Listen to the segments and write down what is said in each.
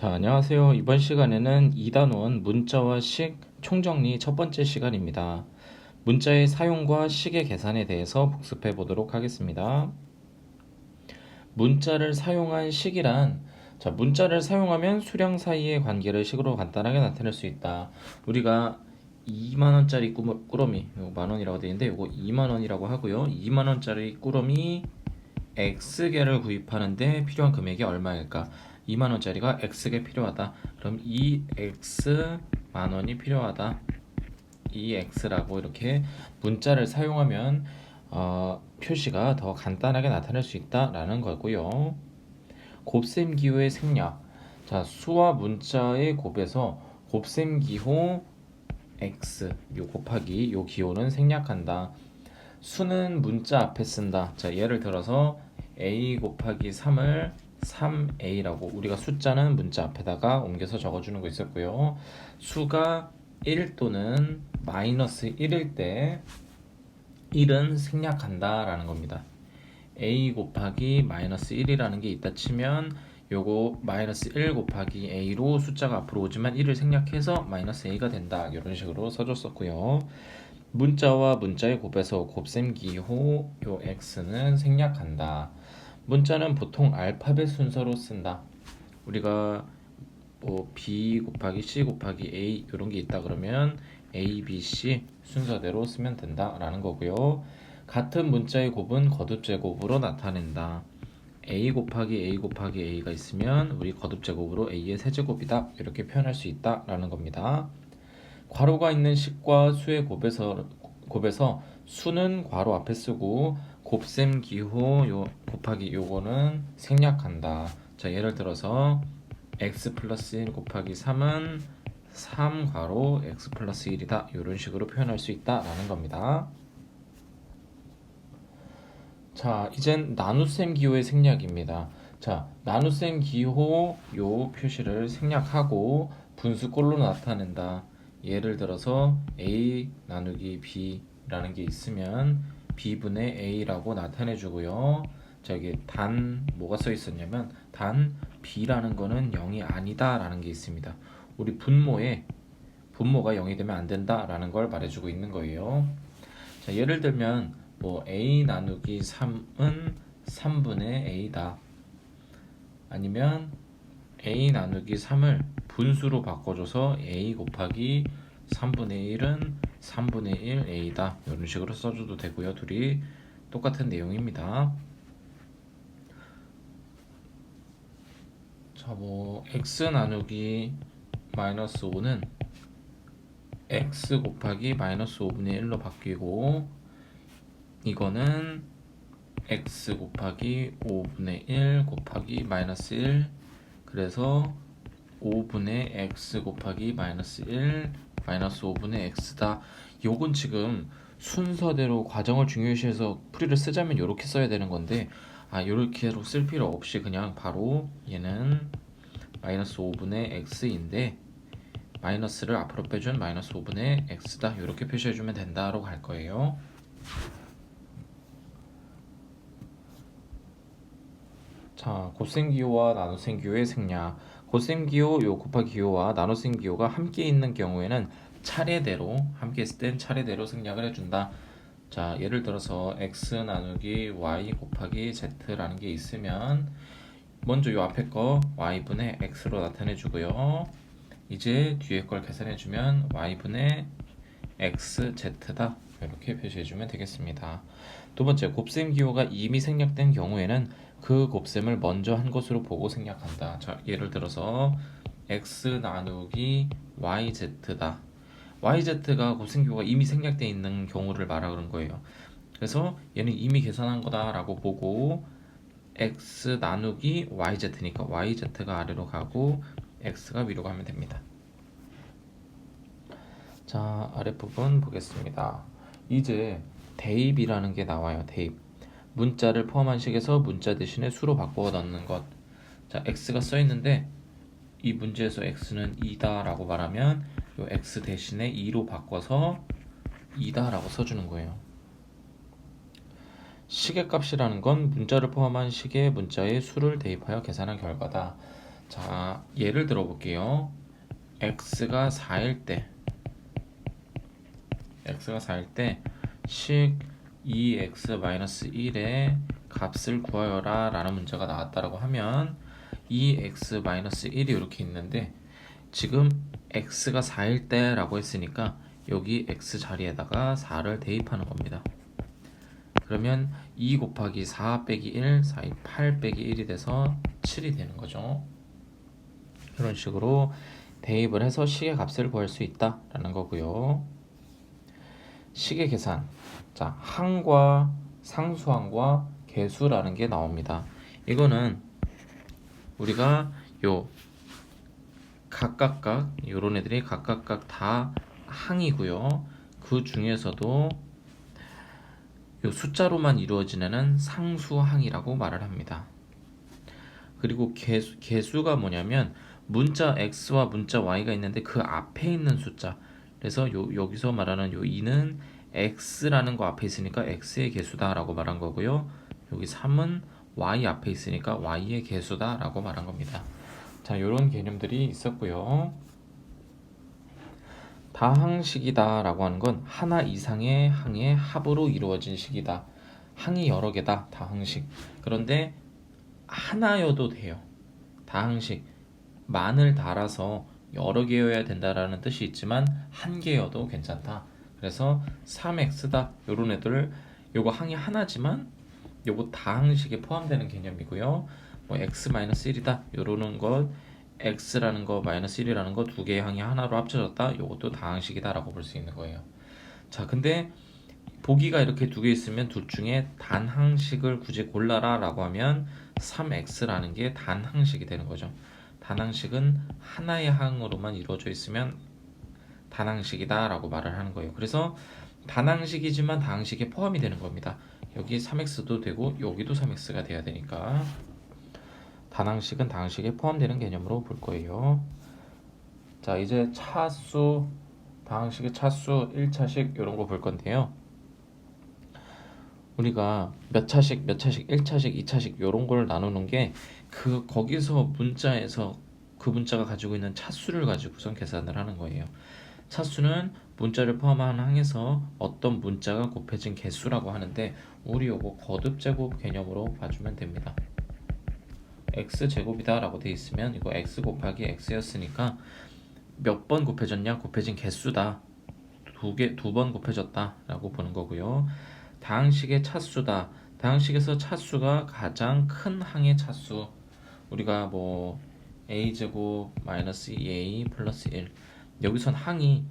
자, 안녕하세요. 이번 시간에는 2단원 문자와 식 총정리 첫 번째 시간입니다. 문자의 사용과 식의 계산에 대해서 복습해 보도록 하겠습니다. 문자를 사용한 식이란, 자, 문자를 사용하면 수량 사이의 관계를 식으로 간단하게 나타낼 수 있다. 우리가 2만원짜리 꾸러미, 이거 만원이라고 되어 있는데 이거 2만원이라고 하고요. 2만원짜리 꾸러미 X개를 구입하는데 필요한 금액이 얼마일까? 2만원짜리가 X개 필요하다. 그럼 이 X 만원이 필요하다. 이 X라고 이렇게 문자를 사용하면 표시가 더 간단하게 나타낼 수 있다라는 거고요. 곱셈 기호의 생략. 자, 수와 문자의 곱에서 곱셈 기호 X 요 곱하기 요 기호는 생략한다. 수는 문자 앞에 쓴다. 자, 예를 들어서 a 곱하기 3을 3a라고 우리가 숫자는 문자 앞에다가 옮겨서 적어주는 거 있었고요. 수가 1 또는 마이너스 1일 때 1은 생략한다 라는 겁니다. a 곱하기 마이너스 1이라는 게 있다 치면 요거 마이너스 1 곱하기 a로 숫자가 앞으로 오지만 1을 생략해서 마이너스 a가 된다. 이런 식으로 써줬었고요. 문자와 문자의 곱에서 곱셈 기호 요 x는 생략한다. 문자는 보통 알파벳 순서로 쓴다. 우리가 뭐 b 곱하기 c 곱하기 a 이런 게 있다 그러면 a, b, c 순서대로 쓰면 된다라는 거고요. 같은 문자의 곱은 거듭 제곱으로 나타낸다. a 곱하기 a 곱하기 a가 있으면 우리 거듭 제곱으로 a의 세제곱이다 이렇게 표현할 수 있다라는 겁니다. 괄호가 있는 식과 수의 곱에서 수는 괄호 앞에 쓰고 곱셈 기호 요 곱하기 요거는 생략한다. 자, 예를 들어서 x 플러스 1 곱하기 3은 3 괄호 x 플러스 1이다. 이런 식으로 표현할 수 있다라는 겁니다. 자, 이젠 나눗셈 기호의 생략입니다. 자, 나눗셈 기호 요 표시를 생략하고 분수꼴로 나타낸다. 예를 들어서 a 나누기 b라는 게 있으면 b분의 a라고 나타내 주고요. 자, 여기 단 뭐가 써 있었냐면 단 b라는 거는 0이 아니다 라는 게 있습니다. 우리 분모가 0이 되면 안 된다 라는 걸 말해주고 있는 거예요. 자, 예를 들면 뭐 a 나누기 3은 3분의 a다. 아니면 a 나누기 3을 분수로 바꿔줘서 a 곱하기 3분의 1은 3분의 1 a다. 이런 식으로 써줘도 되고요. 둘이 똑같은 내용입니다. 자, 뭐 x 나누기 마이너스 5는 x 곱하기 마이너스 5분의 1로 바뀌고 이거는 x 곱하기 5분의 1 곱하기 마이너스 1 그래서 5분의 x 곱하기 마이너스 1 마이너스 5분의 x다. 요건 지금 순서대로 과정을 중요시해서 풀이를 쓰자면 이렇게 써야 되는 건데 요렇게로 쓸 필요 없이 그냥 바로 얘는 마이너스 5분의 x인데 마이너스를 앞으로 빼준 마이너스 5분의 x다. 이렇게 표시해주면 된다라고 할 거예요. 자, 곱셈 기호와 나눗셈 기호의 생략. 곱셈 기호 요 곱하기 기호와 나눗셈 기호가 함께 있는 경우에는 차례대로 함께 있을 땐 차례대로 생략을 해준다. 자, 예를 들어서 x 나누기 y 곱하기 z라는 게 있으면 먼저 요 앞에 거 y분의 x로 나타내 주고요. 이제 뒤에 걸 계산해 주면 y분의 xz다. 이렇게 표시해 주면 되겠습니다. 두 번째, 곱셈 기호가 이미 생략된 경우에는 그 곱셈을 먼저 한 것으로 보고 생략한다. 자, 예를 들어서 x 나누기 yz다. yz가 곱셈 기호가 이미 생략되어 있는 경우를 말하는 거예요. 그래서 얘는 이미 계산한 거다라고 보고 x 나누기 yz니까 yz가 아래로 가고 x가 위로 가면 됩니다. 자, 아랫부분 보겠습니다. 이제 대입이라는 게 나와요. 대입. 문자를 포함한 식에서 문자 대신에 수로 바꾸어 넣는 것. 자, x가 써 있는데 이 문제에서 x는 2다 라고 말하면 요 x 대신에 2로 바꿔서 2다 라고 써주는 거예요. 식의 값이라는 건 문자를 포함한 식의 문자에 수를 대입하여 계산한 결과다. 자, 예를 들어 볼게요. x가 4일 때 식 2x-1의 값을 구하여라 라는 문제가 나왔다라고 하면 2x-1이 이렇게 있는데 지금 x가 4일 때 라고 했으니까 여기 x 자리에다가 4를 대입하는 겁니다. 그러면 2 곱하기 4 빼기 1, 4, 8 빼기 1이 돼서 7이 되는 거죠. 이런 식으로 대입을 해서 식의 값을 구할 수 있다라는 거고요. 식의 계산. 자, 항과 상수항과 계수라는 게 나옵니다. 이거는 우리가 요 각각각 요런 애들이 각각각 다 항이고요. 그 중에서도 요 숫자로만 이루어지는 상수항이라고 말을 합니다. 그리고 계수가 뭐냐면 문자 x와 문자 y가 있는데 그 앞에 있는 숫자. 그래서 여기서 말하는 요 2는 x라는 거 앞에 있으니까 x의 계수다라고 말한 거고요. 여기 3은 y 앞에 있으니까 y의 계수다라고 말한 겁니다. 자, 요런 개념들이 있었고요. 다항식이다라고 하는 건 하나 이상의 항의 합으로 이루어진 식이다. 항이 여러 개다. 다항식. 그런데 하나여도 돼요. 다항식. 만을 달아서 여러 개여야 된다라는 뜻이 있지만 한 개여도 괜찮다. 그래서 3x다. 요런 애들 요거 항이 하나지만 요거 다항식에 포함되는 개념이고요. 뭐 x-1이다. 요러는 것 x라는 거 -1이라는 거 두 개의 항이 하나로 합쳐졌다. 요것도 다항식이다라고 볼 수 있는 거예요. 자, 근데 보기가 이렇게 두 개 있으면 둘 중에 단항식을 굳이 골라라 라고 하면 3x라는 게 단항식이 되는 거죠. 단항식은 하나의 항으로만 이루어져 있으면 단항식이다 라고 말을 하는 거예요. 그래서 단항식이지만 다항식에 포함이 되는 겁니다. 여기 3x도 되고 여기도 3x가 돼야 되니까 단항식은 다항식에 포함되는 개념으로 볼 거예요. 자, 이제 차수, 다항식의 차수 1차식 이런 거 볼 건데요. 우리가 몇 차식, 1차식, 2차식 이런 걸 나누는 게 거기서 문자에서 그 문자가 가지고 있는 차수를 가지고선 계산을 하는 거예요. 차수는 문자를 포함한 항에서 어떤 문자가 곱해진 개수라고 하는데 우리 요거 거듭제곱 개념으로 봐주면 됩니다. x제곱이다 라고 돼 있으면 이거 x 곱하기 x였으니까 몇 번 곱해졌냐? 곱해진 개수다. 두 번 곱해졌다 라고 보는 거고요. 다항식의 차수다. 다항식에서 차수가 가장 큰 항의 차수. 우리가 뭐 a제곱 마이너스 2a 플러스 1. 여기선 항이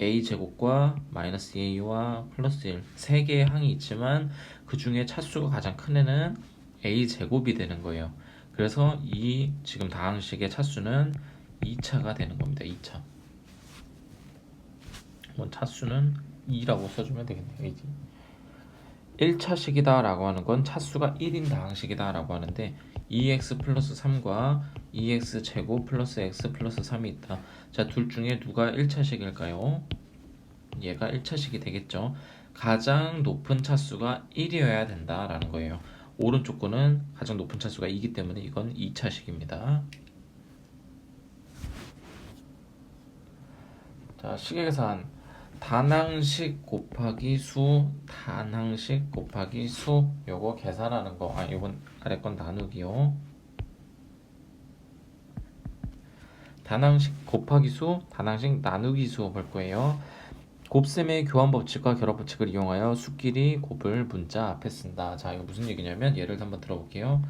a제곱과 마이너스 2a와 플러스 1. 세 개의 항이 있지만 그 중에 차수가 가장 큰 애는 a제곱이 되는 거예요. 그래서 이 지금 다항식의 차수는 2차가 되는 겁니다. 2차. 차수는 2라고 써주면 되겠네요. 1차식이다 라고 하는 건 차수가 1인 다항식이다 라고 하는데 2x 플러스 3과 2x 제곱 플러스 x 플러스 3이 있다. 자, 둘 중에 누가 1차식일까요? 얘가 1차식이 되겠죠. 가장 높은 차수가 1이어야 된다라는 거예요. 오른쪽 거는 가장 높은 차수가 2이기 때문에 이건 2차식입니다. 자, 식의 계산. 단항식 곱하기 수, 단항식 곱하기 수, 요거 계산하는 거. 요건 아래 건 나누기요. 단항식 곱하기 수, 단항식 나누기 수 볼 거예요. 곱셈의 교환 법칙과 결합 법칙을 이용하여 수끼리 곱을 문자 앞에 쓴다. 자, 이거 무슨 얘기냐면 예를 한번 들어볼게요.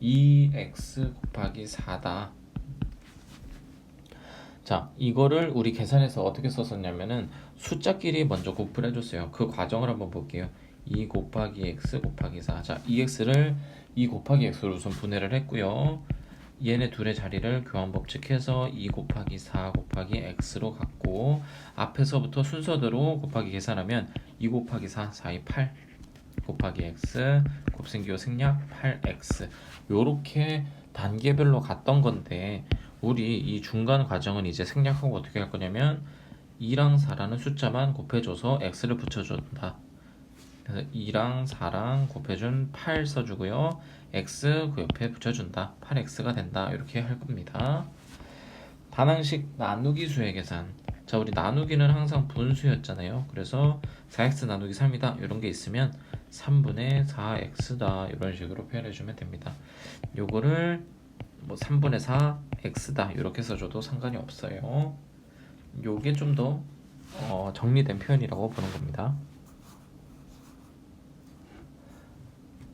2x 곱하기 4다. 자, 이거를 우리 계산해서 어떻게 썼었냐면은 숫자끼리 먼저 곱을 해줬어요. 그 과정을 한번 볼게요. 2 곱하기 x 곱하기 4. 자, 2x를 2 곱하기 x로 우선 분해를 했고요. 얘네 둘의 자리를 교환법칙해서 2 곱하기 4 곱하기 x로 갖고 앞에서부터 순서대로 곱하기 계산하면 2 곱하기 4, 4이 8 곱하기 x 곱셈기호 생략 8x 요렇게 단계별로 갔던 건데 우리 이 중간 과정은 이제 생략하고 어떻게 할 거냐면 2랑 4라는 숫자만 곱해줘서 x를 붙여준다. 그래서 2랑 4랑 곱해준 8 써주고요. x 그 옆에 붙여준다. 8x가 된다. 이렇게 할 겁니다. 반항식 나누기 수의 계산. 자, 우리 나누기는 항상 분수였잖아요. 그래서 4x 나누기 3이다. 이런 게 있으면 3분의 4x다. 이런 식으로 표현해주면 됩니다. 요거를 뭐 3분의 4 x다. 이렇게 써줘도 상관이 없어요. 요게 좀 더 정리된 표현이라고 보는 겁니다.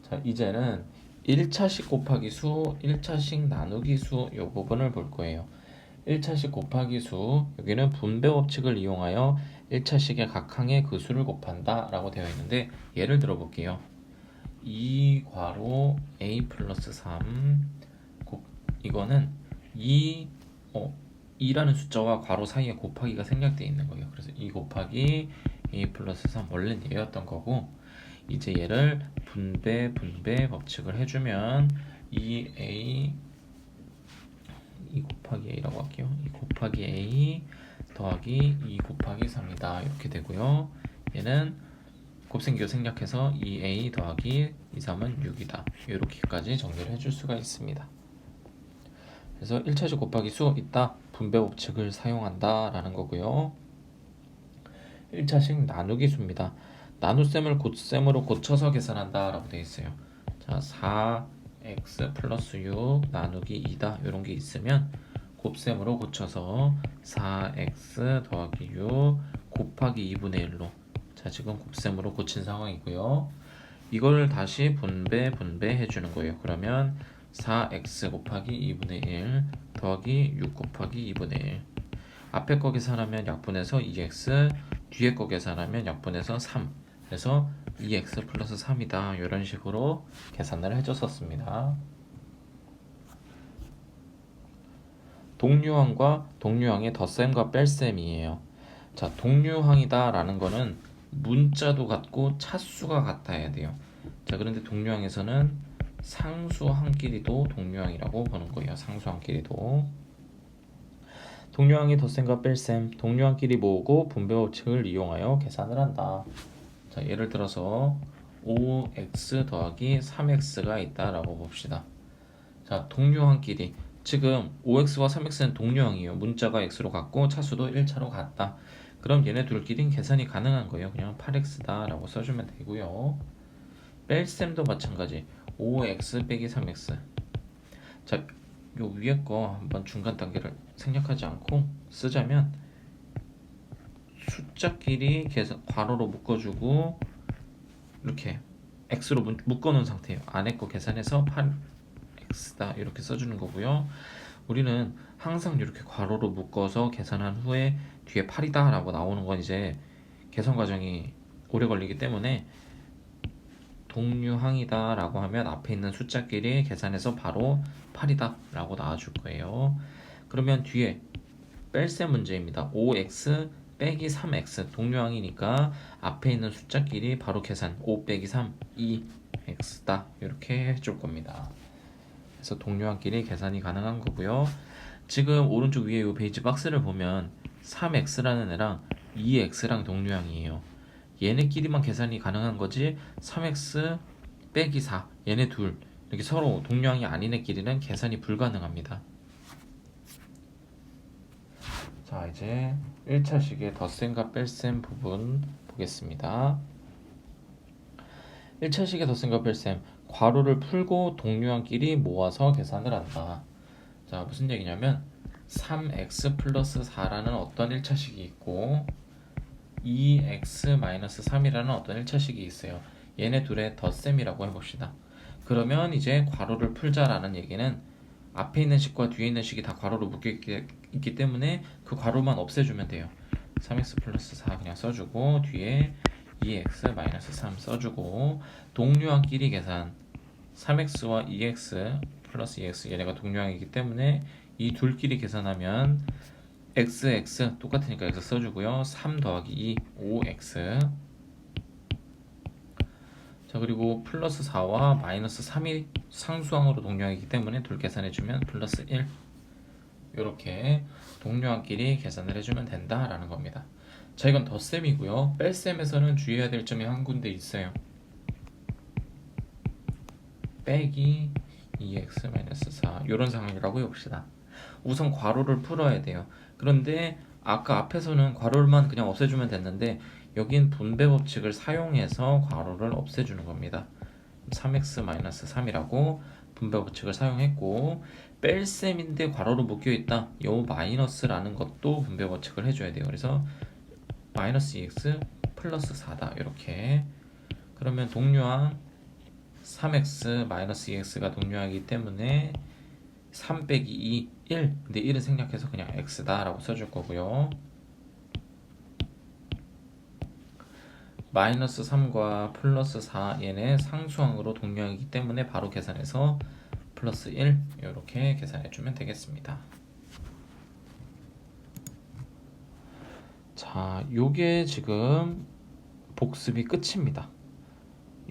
자, 이제는 1차식 곱하기 수, 1차식 나누기 수 요 부분을 볼 거예요. 1차식 곱하기 수, 여기는 분배 법칙을 이용하여 1차식의 각 항의 그 수를 곱한다 라고 되어 있는데, 예를 들어 볼게요. 2 괄호 a 플러스 3 이거는 2라는 숫자와 괄호 사이에 곱하기가 생략되어 있는 거예요. 그래서 2 곱하기 a 플러스 3 원래는 얘였던 거고, 이제 얘를 분배 법칙을 해주면 2a 2 곱하기 a라고 할게요. 2 곱하기 a 더하기 2 곱하기 3이다. 이렇게 되고요. 얘는 곱셈기호 생략해서 2a 더하기 2, 3은 6이다. 이렇게까지 정리를 해줄 수가 있습니다. 그래서 1차식 곱하기 수 있다. 분배 법칙을 사용한다 라는 거고요. 1차식 나누기 수입니다. 나눗셈을 곱셈으로 고쳐서 계산한다 라고 되어 있어요. 자, 4x 플러스 6 나누기 2다. 이런 게 있으면 곱셈으로 고쳐서 4x 더하기 6 곱하기 2분의 1로, 자, 지금 곱셈으로 고친 상황이고요. 이걸 다시 분배 해주는 거예요. 그러면 4x 곱하기 2분의 1 더하기 6 곱하기 2분의 1, 앞에 거 계산하면 약분해서 2x, 뒤에 거 계산하면 약분해서 3, 그래서 2x 플러스 3이다. 이런 식으로 계산을 해줬었습니다. 동류항과 동류항의 덧셈과 뺄셈이에요. 자, 동류항이다 라는 거는 문자도 같고 차수가 같아야 돼요. 자, 그런데 동류항에서는 상수항끼리도 동류항이라고 보는 거예요. 상수항끼리도. 동류항의 덧셈과 뺄셈, 동류항끼리 모으고 분배 법칙을 이용하여 계산을 한다. 자, 예를 들어서 5x 더하기 3x가 있다라고 봅시다. 자, 동류항끼리, 지금 5x와 3x는 동류항이에요. 문자가 x로 같고 차수도 1차로 같다. 그럼 얘네 둘끼리는 계산이 가능한 거예요. 그냥 8x다 라고 써주면 되고요. 뺄셈도 마찬가지. 5x 빼기 3x. 자, 요 위에 거 한번 중간 단계를 생략하지 않고 쓰자면, 숫자끼리 계산 괄호로 묶어주고 이렇게 x로 묶어놓은 상태예요. 안에 거 계산해서 8x다 이렇게 써주는 거고요. 우리는 항상 이렇게 괄호로 묶어서 계산한 후에 뒤에 8이다 라고 나오는 건 이제 계산 과정이 오래 걸리기 때문에, 동류항이다 라고 하면 앞에 있는 숫자끼리 계산해서 바로 8이다 라고 나와줄 거예요. 그러면 뒤에 뺄셈 문제입니다. 5x 빼기 3x, 동류항이니까 앞에 있는 숫자끼리 바로 계산, 5 빼기 3, 2x다 이렇게 해줄 겁니다. 그래서 동류항끼리 계산이 가능한 거고요. 지금 오른쪽 위에 이 베이지 박스를 보면 3x라는 애랑 2x랑 동류항이에요. 얘네끼리만 계산이 가능한 거지 3x 빼기 4 얘네 둘 이렇게 서로 동류항이 아닌 애끼리는 계산이 불가능합니다. 자, 이제 1차식의 덧셈과 뺄셈 부분 보겠습니다. 1차식의 덧셈과 뺄셈, 괄호를 풀고 동류항끼리 모아서 계산을 한다. 자, 무슨 얘기냐면 3x 플러스 4라는 어떤 1차식이 있고 2x-3이라는 어떤 1차식이 있어요. 얘네 둘의 덧셈이라고 해봅시다. 그러면 이제 괄호를 풀자라는 얘기는 앞에 있는 식과 뒤에 있는 식이 다 괄호로 묶여있기 때문에 그 괄호만 없애주면 돼요. 3x 플러스 4 그냥 써주고 뒤에 2x-3 써주고, 동류항끼리 계산 3x와 2x 플러스 2x 얘네가 동류항이기 때문에 이 둘끼리 계산하면 x 똑같으니까 x 써주고요. 3 더하기 2 5x. 자, 그리고 플러스 4와 마이너스 3이 상수항으로 동류항이기 때문에 둘 계산해주면 플러스 1. 이렇게 동류항끼리 계산을 해주면 된다라는 겁니다. 자, 이건 덧셈이고요. 뺄셈에서는 주의해야 될 점이 한 군데 있어요. 빼기 2x-4 이런 상황이라고 해봅시다. 우선 괄호를 풀어야 돼요. 그런데 아까 앞에서는 괄호만 그냥 없애주면 됐는데 여긴 분배 법칙을 사용해서 괄호를 없애주는 겁니다. 3x-3이라고 분배 법칙을 사용했고 뺄셈인데 괄호로 묶여있다. 요 마이너스라는 것도 분배 법칙을 해줘야 돼요. 그래서 마이너스 2x 플러스 4다 이렇게. 그러면 동류항 3x 마이너스 2x가 동류항이기 때문에 3 빼기 2 1. 근데 1은 생략해서 그냥 x다 라고 써줄 거고요. 마이너스 3과 플러스 4 얘네 상수항으로 동류항이기 때문에 바로 계산해서 플러스 1 이렇게 계산해주면 되겠습니다. 자, 요게 지금 복습이 끝입니다.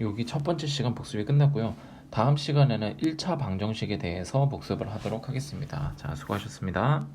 여기 첫 번째 시간 복습이 끝났고요. 다음 시간에는 1차 방정식에 대해서 복습을 하도록 하겠습니다. 자, 수고하셨습니다.